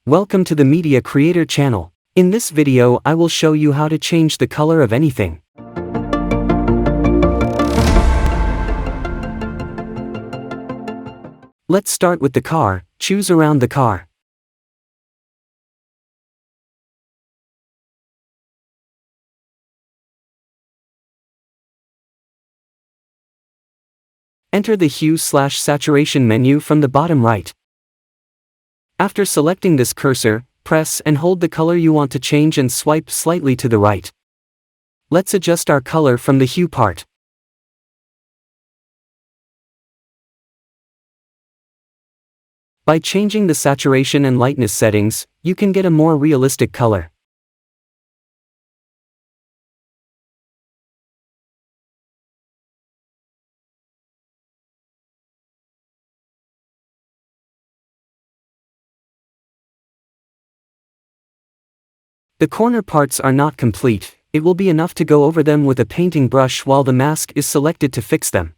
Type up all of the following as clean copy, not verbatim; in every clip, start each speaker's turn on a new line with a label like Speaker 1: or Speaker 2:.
Speaker 1: Welcome to the Media Creator channel. In this video I will show you how to change the color of anything. Let's start with the car. Choose around the car. Enter the hue/saturation menu from the bottom right. After selecting this cursor, press and hold the color you want to change and swipe slightly to the right. Let's adjust our color from the hue part. By changing the saturation and lightness settings, you can get a more realistic color. The corner parts are not complete. It will be enough to go over them with a painting brush while the mask is selected to fix them.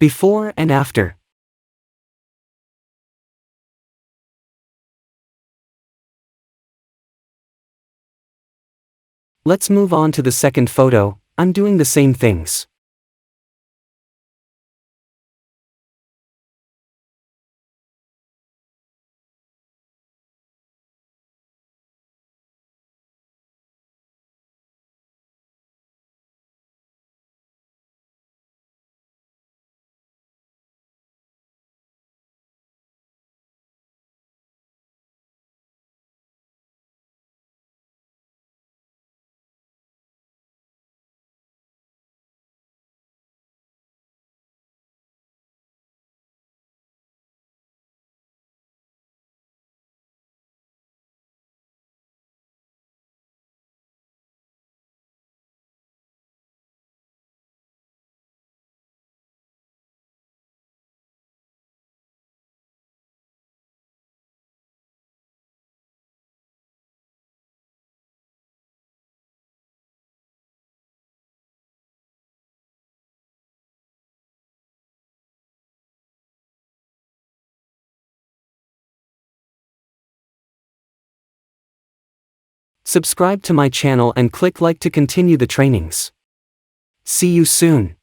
Speaker 1: Before and after. Let's move on to the second photo. I'm doing the same things. Subscribe to my channel and click like to continue the trainings. See you soon.